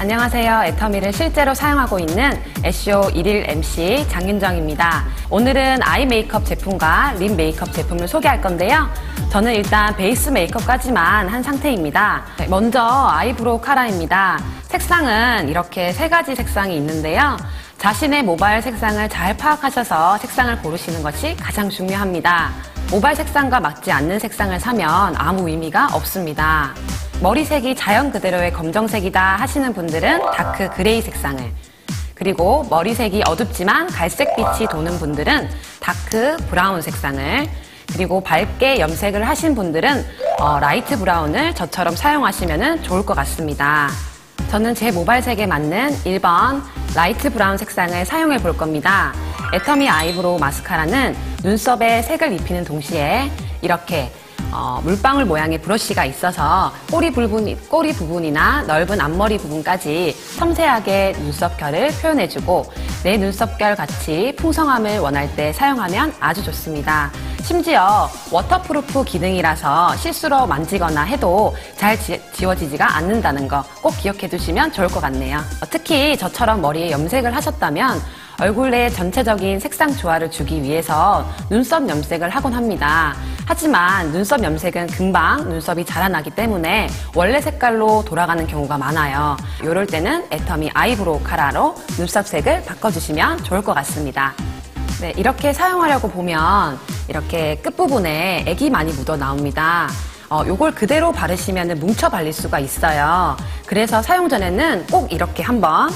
안녕하세요. 애터미를 실제로 사용하고 있는 SEO 1일 MC 장윤정입니다. 오늘은 아이 메이크업 제품과 립 메이크업 제품을 소개할 건데요. 저는 일단 베이스 메이크업까지만 한 상태입니다. 먼저 아이브로우 카라입니다. 색상은 이렇게 세 가지 색상이 있는데요. 자신의 모발 색상을 잘 파악하셔서 색상을 고르시는 것이 가장 중요합니다. 모발 색상과 맞지 않는 색상을 사면 아무 의미가 없습니다. 머리색이 자연 그대로의 검정색이다 하시는 분들은 다크 그레이 색상을, 그리고 머리색이 어둡지만 갈색빛이 도는 분들은 다크 브라운 색상을, 그리고 밝게 염색을 하신 분들은 라이트 브라운을 저처럼 사용하시면 좋을 것 같습니다. 저는 제 모발색에 맞는 1번 라이트 브라운 색상을 사용해 볼 겁니다. 애터미 아이브로우 마스카라는 눈썹에 색을 입히는 동시에 이렇게 물방울 모양의 브러쉬가 있어서 꼬리 부분이나 넓은 앞머리 부분까지 섬세하게 눈썹결을 표현해주고 내 눈썹결 같이 풍성함을 원할 때 사용하면 아주 좋습니다. 심지어 워터프루프 기능이라서 실수로 만지거나 해도 잘 지워지지가 않는다는 거 꼭 기억해 두시면 좋을 것 같네요. 특히 저처럼 머리에 염색을 하셨다면 얼굴에 전체적인 색상 조화를 주기 위해서 눈썹 염색을 하곤 합니다. 하지만 눈썹 염색은 금방 눈썹이 자라나기 때문에 원래 색깔로 돌아가는 경우가 많아요. 이럴 때는 애터미 아이브로우 카라로 눈썹색을 바꿔주시면 좋을 것 같습니다. 네, 이렇게 사용하려고 보면 이렇게 끝부분에 액이 많이 묻어 나옵니다. 요걸 그대로 바르시면 뭉쳐 발릴 수가 있어요. 그래서 사용 전에는 꼭 이렇게 한번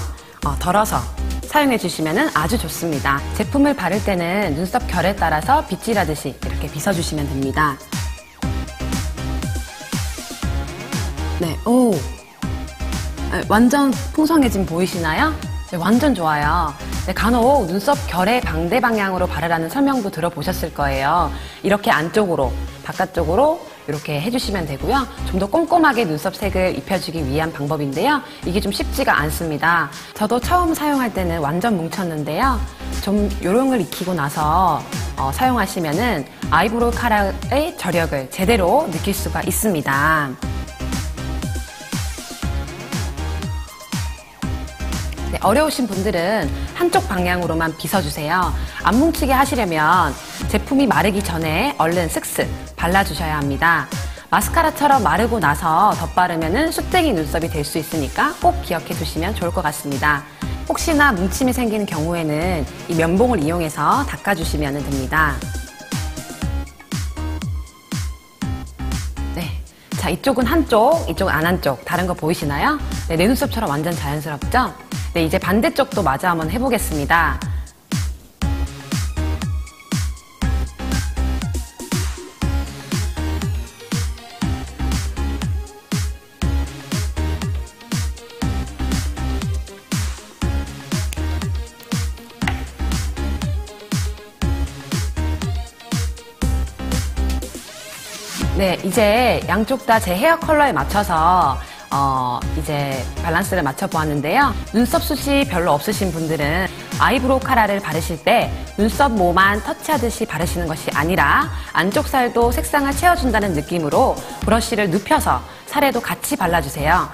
덜어서 사용해 주시면 아주 좋습니다. 제품을 바를 때는 눈썹 결에 따라서 빗질하듯이 이렇게 빗어주시면 됩니다. 네, 완전 풍성해진 보이시나요? 네, 완전 좋아요. 네, 간혹 눈썹 결의 반대 방향으로 바르라는 설명도 들어보셨을 거예요. 이렇게 안쪽으로, 바깥쪽으로 이렇게 해주시면 되고요. 좀 더 꼼꼼하게 눈썹 색을 입혀주기 위한 방법인데요. 이게 좀 쉽지가 않습니다. 저도 처음 사용할 때는 완전 뭉쳤는데요. 좀 요령을 익히고 나서 사용하시면은 아이브로우 카라의 저력을 제대로 느낄 수가 있습니다. 네, 어려우신 분들은 한쪽 방향으로만 빗어주세요. 안 뭉치게 하시려면 제품이 마르기 전에 얼른 슥슥 발라주셔야 합니다. 마스카라처럼 마르고 나서 덧바르면 수땡이 눈썹이 될 수 있으니까 꼭 기억해 두시면 좋을 것 같습니다. 혹시나 뭉침이 생기는 경우에는 이 면봉을 이용해서 닦아주시면 됩니다. 네, 자, 이쪽은 한쪽, 이쪽은 안 한쪽, 다른 거 보이시나요? 네, 내 눈썹처럼 완전 자연스럽죠? 네, 이제 반대쪽도 마저 한번 해보겠습니다. 네, 이제 양쪽 다 제 헤어 컬러에 맞춰서 이제 밸런스를 맞춰보았는데요. 눈썹 숱이 별로 없으신 분들은 아이브로우 카라를 바르실 때 눈썹 모만 터치하듯이 바르시는 것이 아니라 안쪽 살도 색상을 채워준다는 느낌으로 브러쉬를 눕혀서 살에도 같이 발라주세요.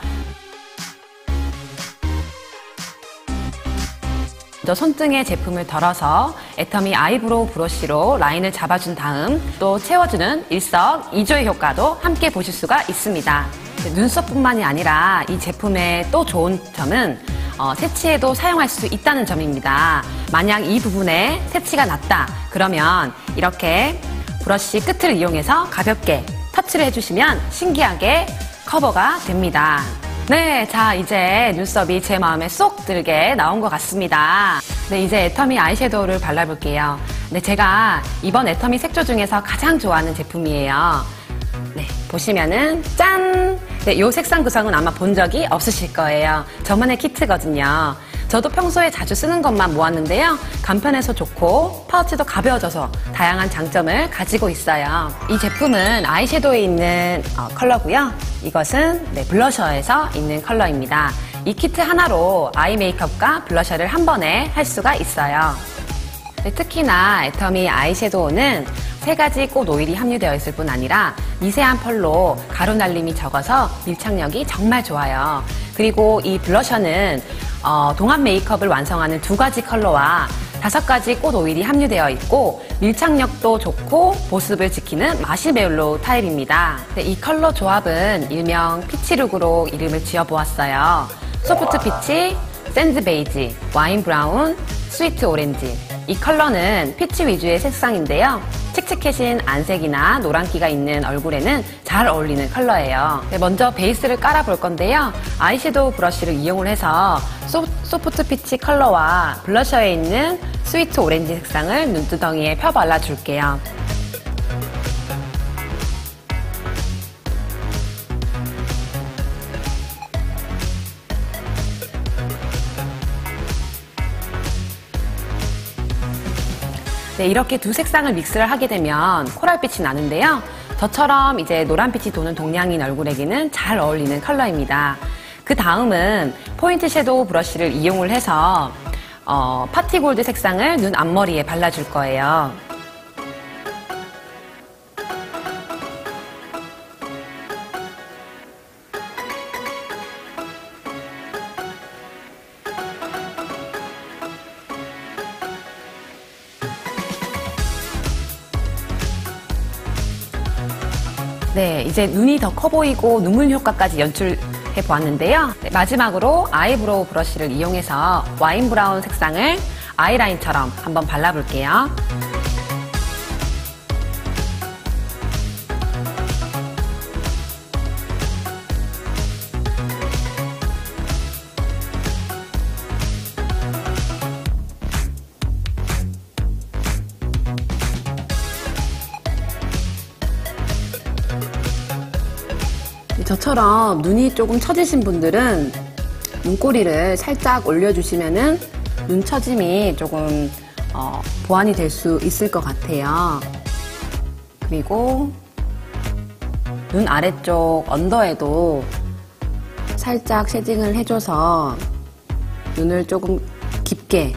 먼저 손등에 제품을 덜어서 애터미 아이브로우 브러쉬로 라인을 잡아준 다음 또 채워주는 일석이조의 효과도 함께 보실 수가 있습니다. 눈썹뿐만이 아니라 이 제품의 또 좋은 점은 새치에도 사용할 수 있다는 점입니다. 만약 이 부분에 새치가 났다 그러면 이렇게 브러쉬 끝을 이용해서 가볍게 터치를 해주시면 신기하게 커버가 됩니다. 네, 자, 이제 눈썹이 제 마음에 쏙 들게 나온 것 같습니다. 네, 이제 애터미 아이섀도우를 발라볼게요. 네, 제가 이번 애터미 색조 중에서 가장 좋아하는 제품이에요. 네, 보시면은 짠! 네, 이 색상 구성은 아마 본 적이 없으실 거예요. 저만의 키트거든요. 저도 평소에 자주 쓰는 것만 모았는데요. 간편해서 좋고 파우치도 가벼워져서 다양한 장점을 가지고 있어요. 이 제품은 아이섀도우에 있는 컬러고요. 이것은 블러셔에서 있는 컬러입니다. 이 키트 하나로 아이 메이크업과 블러셔를 한 번에 할 수가 있어요. 특히나 애터미 아이섀도우는 3가지 꽃 오일이 함유되어 있을 뿐 아니라 미세한 펄로 가루 날림이 적어서 밀착력이 정말 좋아요. 그리고 이 블러셔는 동안 메이크업을 완성하는 2가지 컬러와 5가지 꽃 오일이 함유되어 있고 밀착력도 좋고 보습을 지키는 마시멜로 타입입니다. 이 컬러 조합은 일명 피치룩으로 이름을 지어보았어요. 소프트 피치, 샌드 베이지, 와인 브라운, 스위트 오렌지. 이 컬러는 피치 위주의 색상인데요. 칙칙해진 안색이나 노란기가 있는 얼굴에는 잘 어울리는 컬러예요. 먼저 베이스를 깔아볼 건데요. 아이섀도우 브러쉬를 이용을 해서 소프트 피치 컬러와 블러셔에 있는 스위트 오렌지 색상을 눈두덩이에 펴 발라줄게요. 네, 이렇게 두 색상을 믹스를 하게 되면 코랄빛이 나는데요. 저처럼 이제 노란빛이 도는 동양인 얼굴에게는 잘 어울리는 컬러입니다. 그 다음은 포인트 섀도우 브러쉬를 이용을 해서 파티골드 색상을 눈 앞머리에 발라줄 거예요. 네, 이제 눈이 더 커 보이고 눈물 효과까지 연출해 보았는데요. 네, 마지막으로 아이브로우 브러쉬를 이용해서 와인 브라운 색상을 아이라인처럼 한번 발라볼게요. 저처럼 눈이 조금 처지신 분들은 눈꼬리를 살짝 올려주시면은 눈 처짐이 조금 보완이 될 수 있을 것 같아요. 그리고 눈 아래쪽 언더에도 살짝 쉐딩을 해줘서 눈을 조금 깊게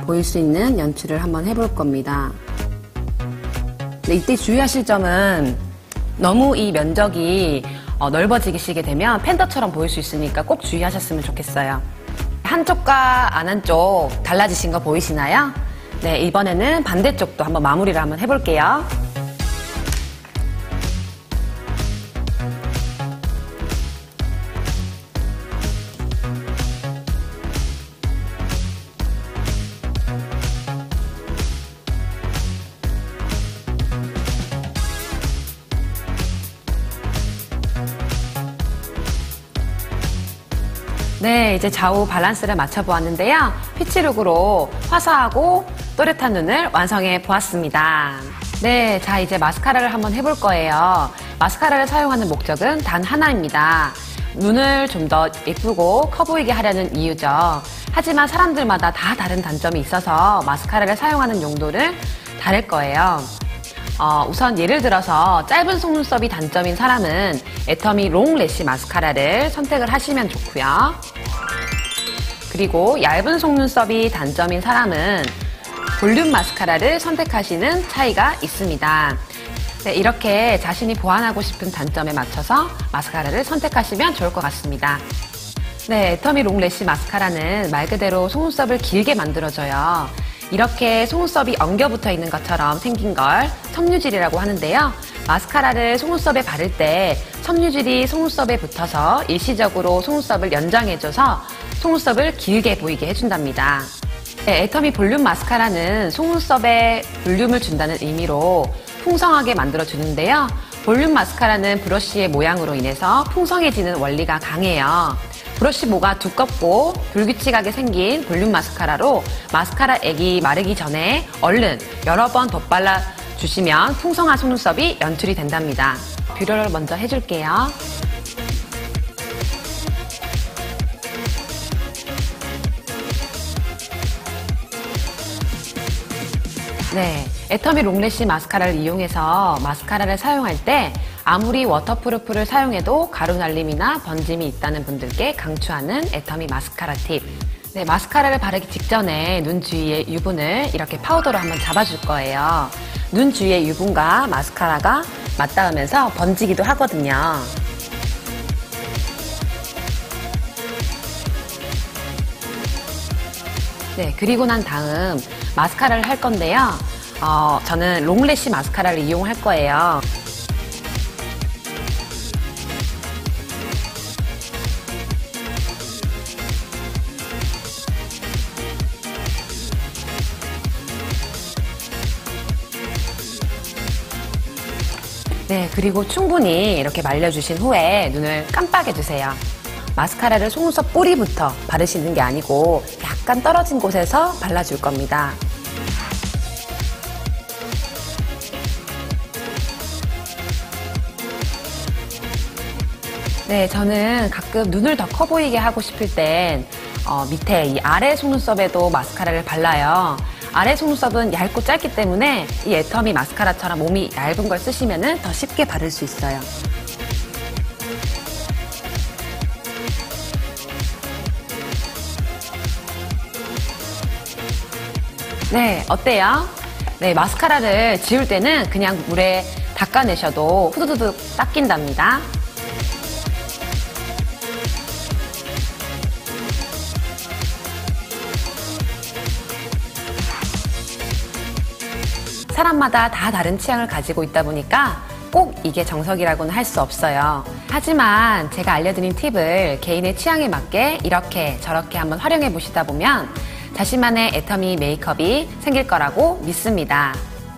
보일 수 있는 연출을 한번 해볼 겁니다. 근데 이때 주의하실 점은 너무 이 면적이 넓어지시게 되면 팬더처럼 보일 수 있으니까 꼭 주의하셨으면 좋겠어요. 한쪽과 안 한쪽 달라지신 거 보이시나요? 네, 이번에는 반대쪽도 한번 마무리를 한번 해볼게요. 네, 이제 좌우 밸런스를 맞춰보았는데요. 피치룩으로 화사하고 또렷한 눈을 완성해 보았습니다. 네, 자 이제 마스카라를 한번 해볼 거예요. 마스카라를 사용하는 목적은 단 하나입니다. 눈을 좀 더 예쁘고 커 보이게 하려는 이유죠. 하지만 사람들마다 다 다른 단점이 있어서 마스카라를 사용하는 용도를 다를 거예요. 우선 예를 들어서 짧은 속눈썹이 단점인 사람은 애터미 롱 래쉬 마스카라를 선택을 하시면 좋고요. 그리고 얇은 속눈썹이 단점인 사람은 볼륨 마스카라를 선택하시는 차이가 있습니다. 네, 이렇게 자신이 보완하고 싶은 단점에 맞춰서 마스카라를 선택하시면 좋을 것 같습니다. 네, 애터미 롱 래쉬 마스카라는 말 그대로 속눈썹을 길게 만들어줘요. 이렇게 속눈썹이 엉겨붙어 있는 것처럼 생긴 걸 섬유질이라고 하는데요. 마스카라를 속눈썹에 바를 때 섬유질이 속눈썹에 붙어서 일시적으로 속눈썹을 연장해줘서 속눈썹을 길게 보이게 해준답니다. 네, 애터미 볼륨 마스카라는 속눈썹에 볼륨을 준다는 의미로 풍성하게 만들어주는데요. 볼륨 마스카라는 브러쉬의 모양으로 인해서 풍성해지는 원리가 강해요. 브러쉬 모가 두껍고 불규칙하게 생긴 볼륨 마스카라로 마스카라 액이 마르기 전에 얼른 여러 번 덧발라 주시면 풍성한 속눈썹이 연출이 된답니다. 뷰러를 먼저 해줄게요. 네, 애터미 롱래쉬 마스카라를 이용해서 마스카라를 사용할 때 아무리 워터프루프를 사용해도 가루날림이나 번짐이 있다는 분들께 강추하는 애터미 마스카라 팁. 네, 마스카라를 바르기 직전에 눈 주위의 유분을 이렇게 파우더로 한번 잡아줄 거예요. 눈 주위의 유분과 마스카라가 맞닿으면서 번지기도 하거든요. 네, 그리고 난 다음 마스카라를 할 건데요. 저는 롱래쉬 마스카라를 이용할 거예요. 네, 그리고 충분히 이렇게 말려주신 후에 눈을 깜빡여주세요. 마스카라를 속눈썹 뿌리부터 바르시는 게 아니고 약간 떨어진 곳에서 발라줄 겁니다. 네, 저는 가끔 눈을 더 커 보이게 하고 싶을 땐 밑에 이 아래 속눈썹에도 마스카라를 발라요. 아래 속눈썹은 얇고 짧기 때문에 이 애터미 마스카라처럼 몸이 얇은 걸 쓰시면 더 쉽게 바를 수 있어요. 네, 어때요? 네, 마스카라를 지울 때는 그냥 물에 닦아내셔도 후두둑 닦인답니다. 사람마다 다 다른 취향을 가지고 있다 보니까 꼭 이게 정석이라고는 할 수 없어요. 하지만 제가 알려드린 팁을 개인의 취향에 맞게 이렇게 저렇게 한번 활용해 보시다 보면 자신만의 애터미 메이크업이 생길 거라고 믿습니다.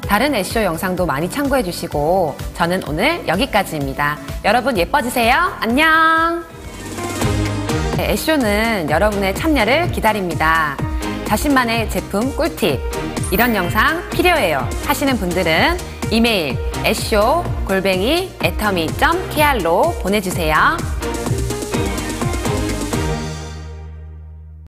다른 애쇼 영상도 많이 참고해 주시고 저는 오늘 여기까지입니다. 여러분 예뻐지세요. 안녕. 네, 애쇼는 여러분의 참여를 기다립니다. 자신만의 제품 꿀팁 이런 영상 필요해요 하시는 분들은 이메일 애쇼@애터미.kr로 보내주세요.